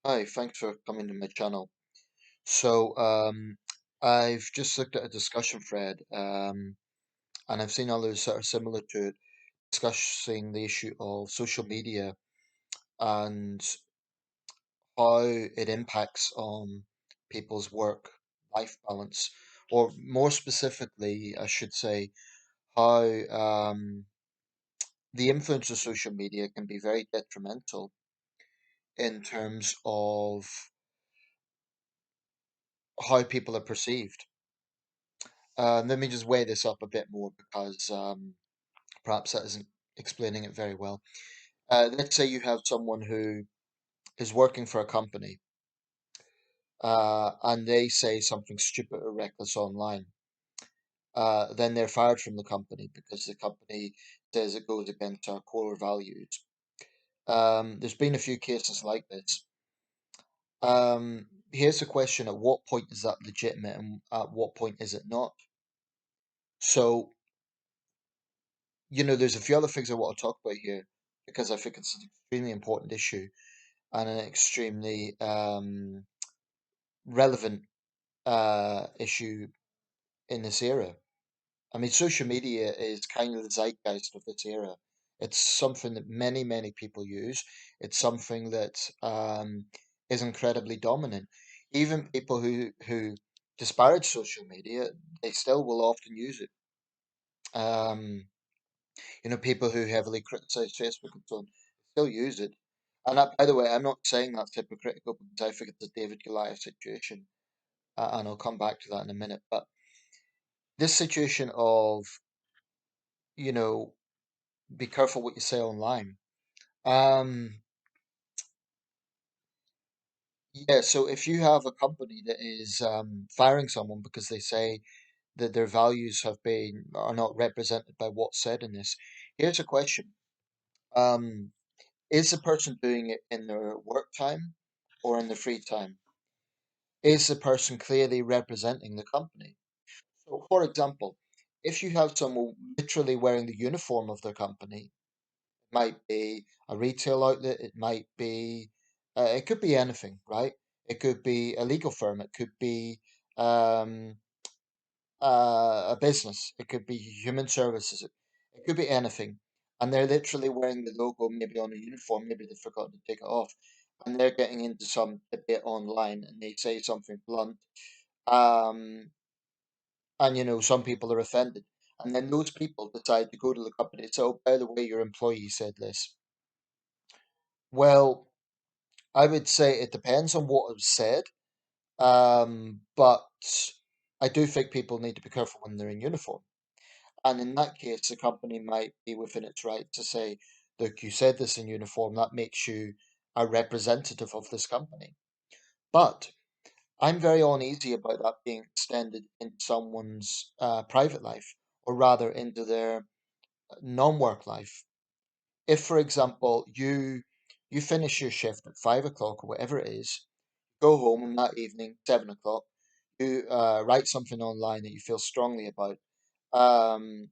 Hi, thanks for coming to my channel. So, I've just looked at a discussion thread, and I've seen others that are similar to it, discussing the issue of social media and how it impacts on people's work-life balance, or more specifically, I should say, how the influence of social media can be very detrimental in terms of how people are perceived. Let me just weigh this up a bit more because perhaps that isn't explaining it very well. Let's say you have someone who is working for a company and they say something stupid or reckless online. Then they're fired from the company because the company says it goes against our core values. There's been a few cases like this. Here's the question: at what point is that legitimate, and at what point is it not? So, there's a few other things I want to talk about here because I think it's an extremely important issue and an extremely relevant issue in this era. I mean, social media is kind of the zeitgeist of this era. It's something that many, many people use. It's something that is incredibly dominant. Even people who disparage social media, they still will often use it. Um, People who heavily criticize Facebook and so on still use it. And by the way, I'm not saying that's hypocritical because I think it's a David Goliath situation, and I'll come back to that in a minute. But this situation of, you know, be careful what you say online. Um, yeah, so if you have a company that is firing someone because they say that their values are not represented by what's said in this, here's a question. Um, is the person doing it in their work time or in their free time? Is the person clearly representing the company? So, for example, if you have someone literally wearing the uniform of their company, it might be a retail outlet, it could be anything, right? It could be a legal firm, it could be um, a business, it could be human services, it could be anything. And they're literally wearing the logo maybe on a uniform, maybe they forgot to take it off, and they're getting into some debate online and they say something blunt. Um, and some people are offended. And then those people decide to go to the company and say, oh, by the way, your employee said this. Well, I would say it depends on what was said. But I do think people need to be careful when they're in uniform. And in that case, the company might be within its right to say, look, you said this in uniform, that makes you a representative of this company. But I'm very uneasy about that being extended into someone's private life, or rather into their non-work life. If, for example, you finish your shift at 5 o'clock or whatever it is, go home and that evening, 7 o'clock, you write something online that you feel strongly about, um,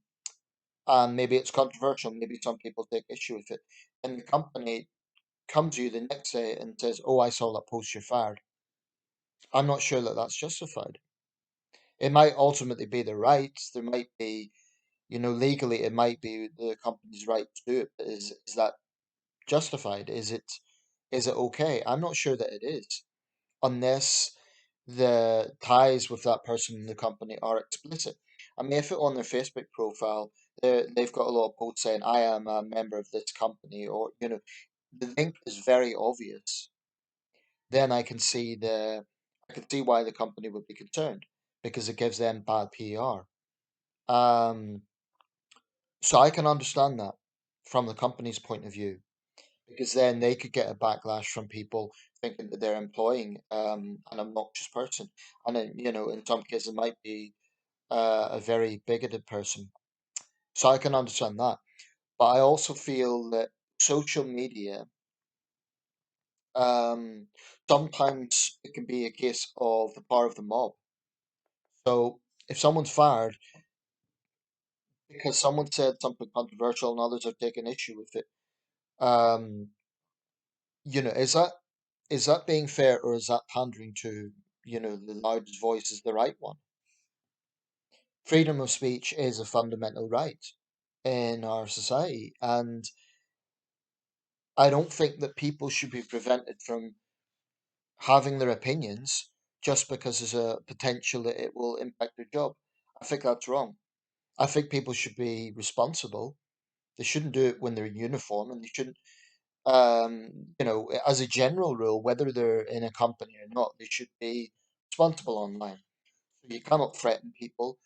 and maybe it's controversial, maybe some people take issue with it, and the company comes to you the next day and says, "Oh, I saw that post, you're fired." I'm not sure that that's justified. It might ultimately be the right. There might be, legally, it might be the company's right to do it. But is that justified? Is it okay? I'm not sure that it is, unless the ties with that person in the company are explicit. I mean, if it on their Facebook profile, they've got a lot of posts saying, "I am a member of this company," or the link is very obvious. Then I can see why the company would be concerned because it gives them bad PR. Um, so I can understand that from the company's point of view, because then they could get a backlash from people thinking that they're employing an obnoxious person, and then in some cases it might be a very bigoted person. So I can understand that, but I also feel that social media, um, sometimes it can be a case of the power of the mob. So if someone's fired because someone said something controversial and others have taken issue with it, um, is that is that being fair or is that pandering to, the loudest voice is the right one? Freedom of speech is a fundamental right in our society, and I don't think that people should be prevented from having their opinions just because there's a potential that it will impact their job. I think that's wrong. I think people should be responsible. They shouldn't do it when they're in uniform, and they shouldn't, as a general rule, whether they're in a company or not, they should be responsible online. So you cannot threaten people.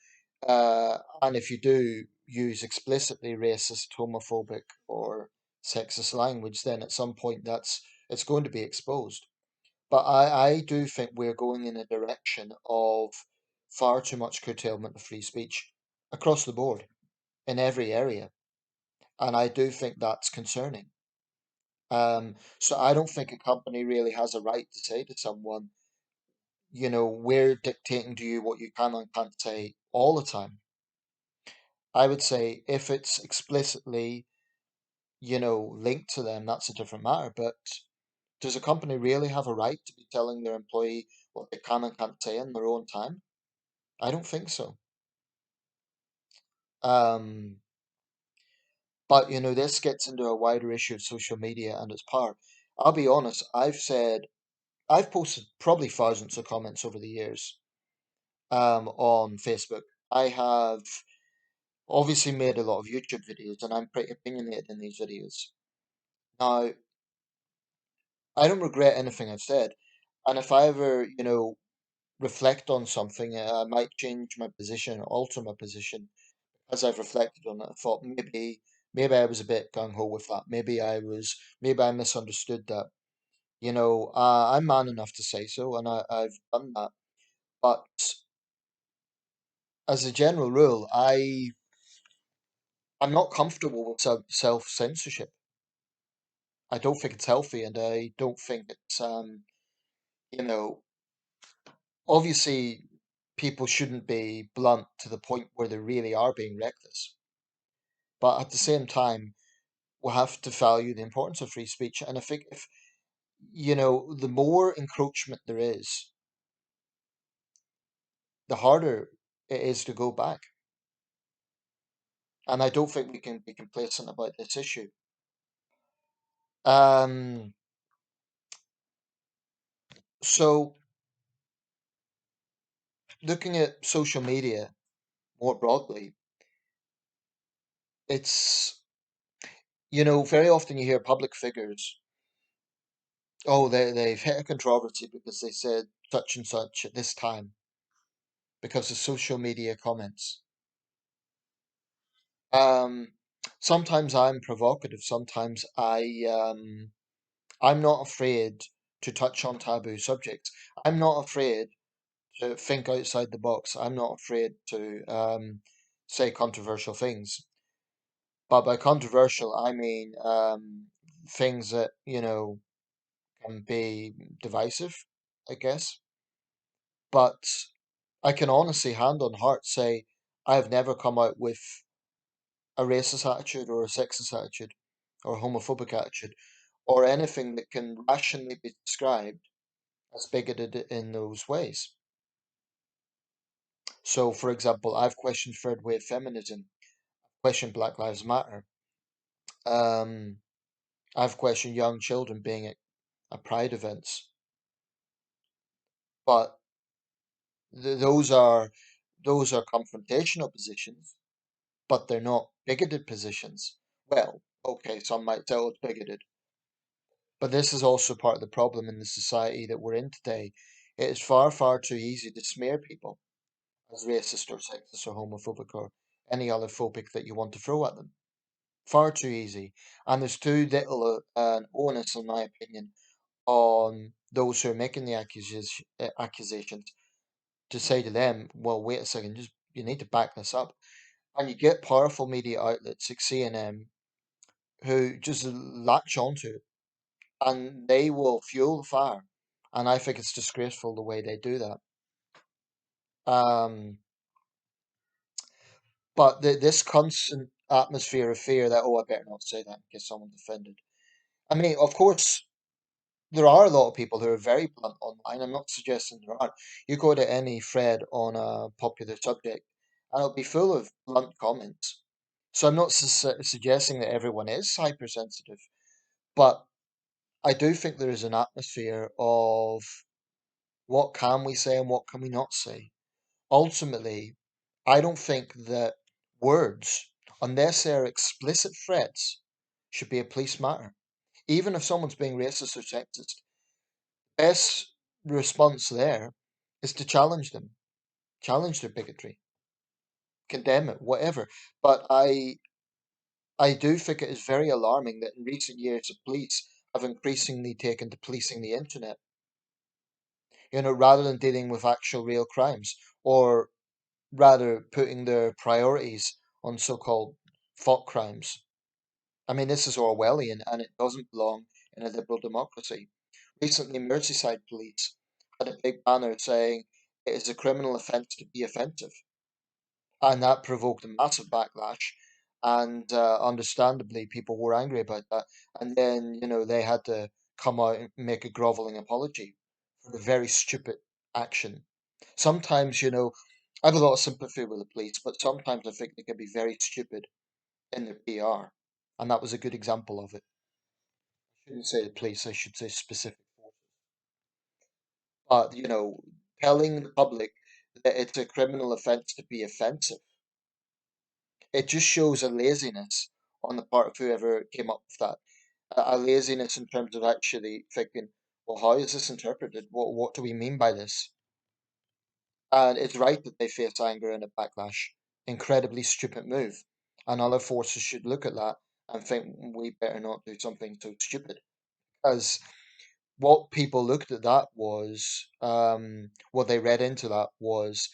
And if you do use explicitly racist, homophobic, or sexist language, then at some point it's going to be exposed. But I do think we're going in a direction of far too much curtailment of free speech across the board in every area. And I do think that's concerning. So I don't think a company really has a right to say to someone, we're dictating to you what you can and can't say all the time. I would say if it's explicitly, linked to them, that's a different matter. But does a company really have a right to be telling their employee what they can and can't say in their own time? I don't think so. Um, but this gets into a wider issue of social media and its power. I'll be honest, I've posted probably thousands of comments over the years on Facebook. I have obviously made a lot of YouTube videos and I'm pretty opinionated in these videos. Now, I don't regret anything I've said. And if I ever, reflect on something, I might change my position or alter my position as I've reflected on it. I thought maybe I was a bit gung ho with that. Maybe I misunderstood that. I'm man enough to say so, and I've done that. But as a general rule, I'm not comfortable with self censorship. I don't think it's healthy, and I don't think it's you know, obviously people shouldn't be blunt to the point where they really are being reckless. But at the same time, we have to value the importance of free speech. And I think if, the more encroachment there is, the harder it is to go back. And I don't think we can be complacent about this issue. Um, so looking at social media more broadly, it's, very often you hear public figures, oh, they've hit a controversy because they said such and such at this time because of social media comments. Um, Sometimes I'm provocative. Sometimes I'm not afraid to touch on taboo subjects. I'm not afraid to think outside the box. I'm not afraid to say controversial things. But by controversial, I mean things that can be divisive, I guess. But I can honestly, hand on heart, say I have never come out with a racist attitude or a sexist attitude or a homophobic attitude or anything that can rationally be described as bigoted in those ways. So, for example, I've questioned third wave feminism, questioned Black Lives Matter. Um, I've questioned young children being at pride events, but those are confrontational positions, but they're not bigoted positions. Well, okay, some might say oh, it's bigoted. But this is also part of the problem in the society that we're in today. It is far, far too easy to smear people as racist or sexist or homophobic or any other phobic that you want to throw at them. Far too easy. And there's too little an onus, in my opinion, on those who are making the accusations to say to them, well, wait a second, just you need to back this up. And you get powerful media outlets like CNN who just latch onto it and they will fuel the fire. And I think it's disgraceful the way they do that. Um, but this constant atmosphere of fear that, oh, I better not say that in case someone's offended. I mean, of course, there are a lot of people who are very blunt online. I'm not suggesting there aren't. You go to any thread on a popular subject, and it'll be full of blunt comments. So I'm not suggesting that everyone is hypersensitive, but I do think there is an atmosphere of what can we say and what can we not say. Ultimately, I don't think that words, unless they're explicit threats, should be a police matter. Even if someone's being racist or sexist, best response there is to challenge them, challenge their bigotry, condemn it, whatever. But I do think it is very alarming that in recent years the police have increasingly taken to policing the internet, rather than dealing with actual real crimes, or rather putting their priorities on so-called thought crimes. I mean, this is Orwellian and it doesn't belong in a liberal democracy. Recently, Merseyside police had a big banner saying it is a criminal offence to be offensive, and that provoked a massive backlash. And understandably, people were angry about that. And then, they had to come out and make a groveling apology for the very stupid action. Sometimes, I have a lot of sympathy with the police, but sometimes I think they can be very stupid in their PR. And that was a good example of it. I shouldn't say the police, I should say specific forces. But, telling the public that it's a criminal offence to be offensive, it just shows a laziness on the part of whoever came up with that. A laziness in terms of actually thinking, well, how is this interpreted? What do we mean by this? And it's right that they face anger and a backlash. Incredibly stupid move. And other forces should look at that and think we better not do something so stupid. As what people looked at that was, what they read into that was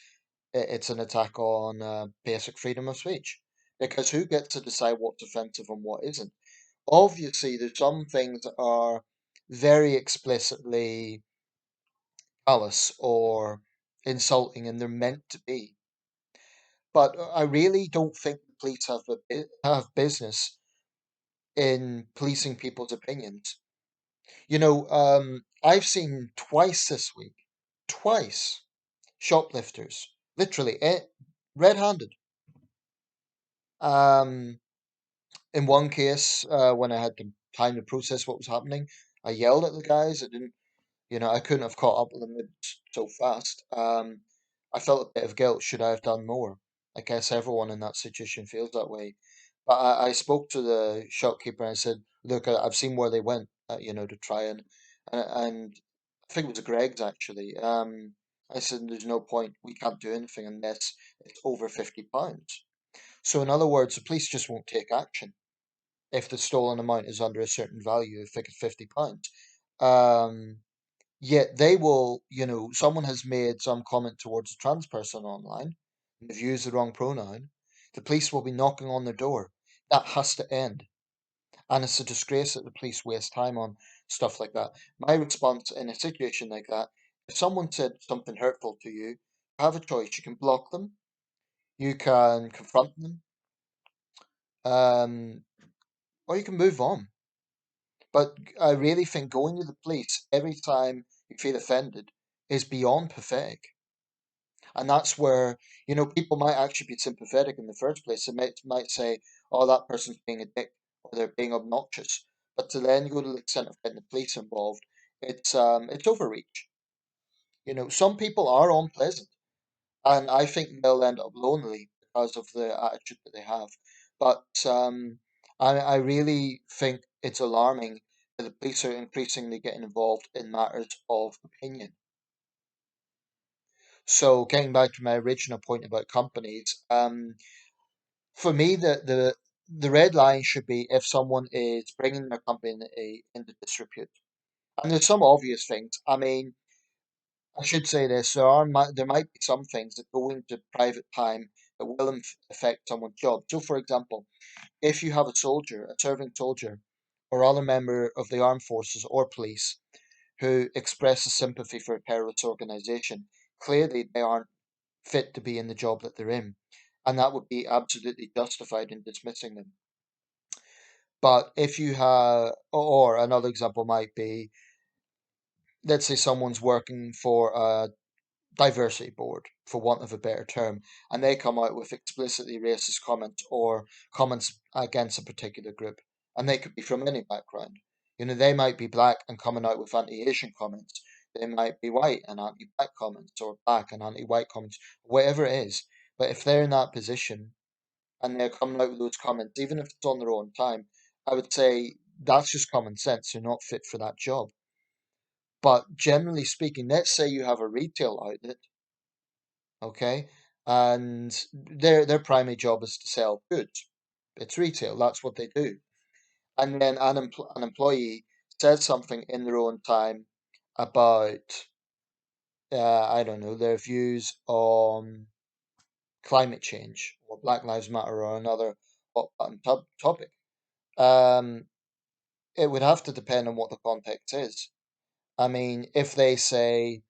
it's an attack on basic freedom of speech. Because who gets to decide what's offensive and what isn't? Obviously, there's some things that are very explicitly callous or insulting, and they're meant to be. But I really don't think the police have business in policing people's opinions. I've seen twice this week, twice, shoplifters, literally, red-handed. Um, in one case, when I had the time to process what was happening, I yelled at the guys. I didn't, I couldn't have caught up with them so fast. I felt a bit of guilt. Should I have done more? I guess everyone in that situation feels that way. But I spoke to the shopkeeper and I said, "Look, I've seen where they went, to try and I think it was a Greg's actually. I said, there's no point. We can't do anything unless it's over £50. So in other words, the police just won't take action if the stolen amount is under a certain value, if it's £50. Um, Yet they will, someone has made some comment towards a trans person online, and they've used the wrong pronoun. The police will be knocking on their door. That has to end. And it's a disgrace that the police waste time on stuff like that. My response in a situation like that, if someone said something hurtful to you, you have a choice. You can block them, you can confront them, um, or you can move on. But I really think going to the police every time you feel offended is beyond pathetic. And that's where, people might actually be sympathetic in the first place. They might say, oh, that person's being a dick or they're being obnoxious. But to then go to the extent of getting the police involved, it's overreach. Some people are unpleasant, and I think they'll end up lonely because of the attitude that they have. But I really think it's alarming that the police are increasingly getting involved in matters of opinion. So getting back to my original point about companies, for me, the red line should be if someone is bringing their company into disrepute. And there's some obvious things. I mean, I should say this: there might be some things that go into private time that will affect someone's job. So, for example, if you have a soldier, a serving soldier, or other member of the armed forces or police who expresses sympathy for a terrorist organization, clearly they aren't fit to be in the job that they're in, and that would be absolutely justified in dismissing them. But if you have, or another example might be, let's say someone's working for a diversity board, for want of a better term, and they come out with explicitly racist comments or comments against a particular group, and they could be from any background. You know, they might be black and coming out with anti-Asian comments. They might be white and anti-black comments, or black and anti-white comments, whatever it is. But if they're in that position and they're coming out with those comments, even if it's on their own time, I would say that's just common sense. They're not fit for that job. But generally speaking, let's say you have a retail outlet, okay, and their primary job is to sell goods. It's retail. That's what they do. And then an employee says something in their own time about I don't know, their views on climate change or Black Lives Matter or another hot button topic. Um, it would have to depend on what the context is. I mean, if they say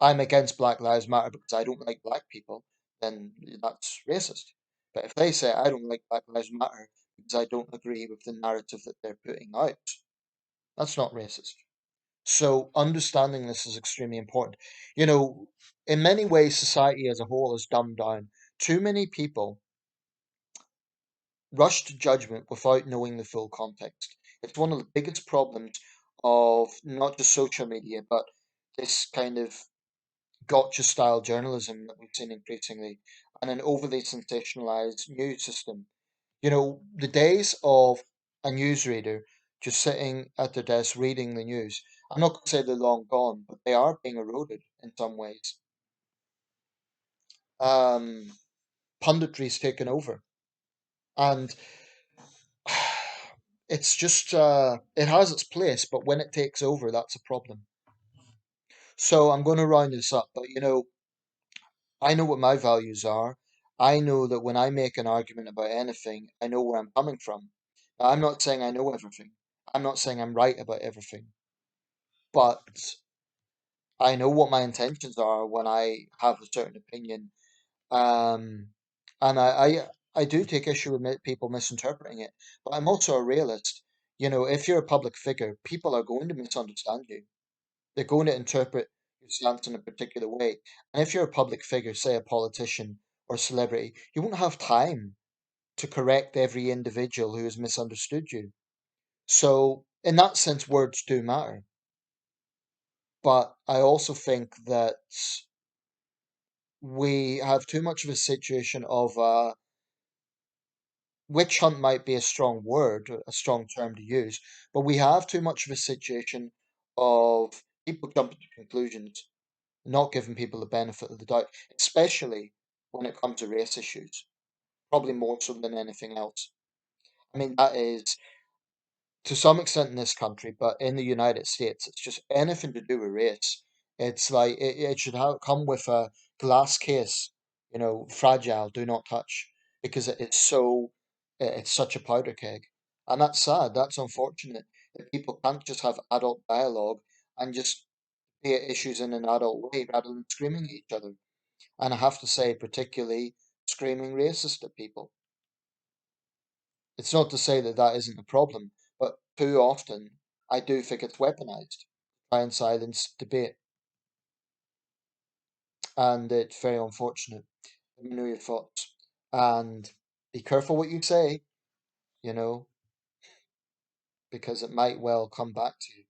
I'm against Black Lives Matter because I don't like black people, then that's racist. But if they say I don't like Black Lives Matter because I don't agree with the narrative that they're putting out, that's not racist. So understanding this is extremely important. You know, in many ways, society as a whole is dumbed down. Too many people rush to judgment without knowing the full context. It's one of the biggest problems of not just social media, but this kind of gotcha style journalism that we've seen increasingly, and an overly sensationalized news system. You know, the days of a newsreader just sitting at their desk reading the news, I'm not going to say they're long gone, but they are being eroded in some ways. Um, Punditry's taken over, and it's just it has its place, but when it takes over, that's a problem. So I'm going to round this up, but you know, I know what my values are. I know that when I make an argument about anything, I know where I'm coming from. Now, I'm not saying I know everything. I'm not saying I'm right about everything, but I know what my intentions are when I have a certain opinion. Um, and I do take issue with people misinterpreting it, but I'm also a realist. You know, if you're a public figure, people are going to misunderstand you. They're going to interpret your stance in a particular way. And if you're a public figure, say a politician or celebrity, you won't have time to correct every individual who has misunderstood you. So, in that sense, words do matter. But I also think that we have too much of a situation of witch hunt might be a strong word, a strong term to use, but we have too much of a situation of people jumping to conclusions, not giving people the benefit of the doubt, especially when it comes to race issues, probably more so than anything else. I mean, that is to some extent in this country, but in the United States, it's just anything to do with race. It's like it should come with a glass case, you know, fragile, do not touch, because it's so it's such a powder keg, and that's sad. That's unfortunate that people can't just have adult dialogue and just be at issues in an adult way rather than screaming at each other. And I have to say, particularly screaming racist at people. It's not to say that that isn't a problem, but too often I do think it's weaponized to try and silence debate, and it's very unfortunate. Let me know your thoughts, and be careful what you say, you know, because it might well come back to you.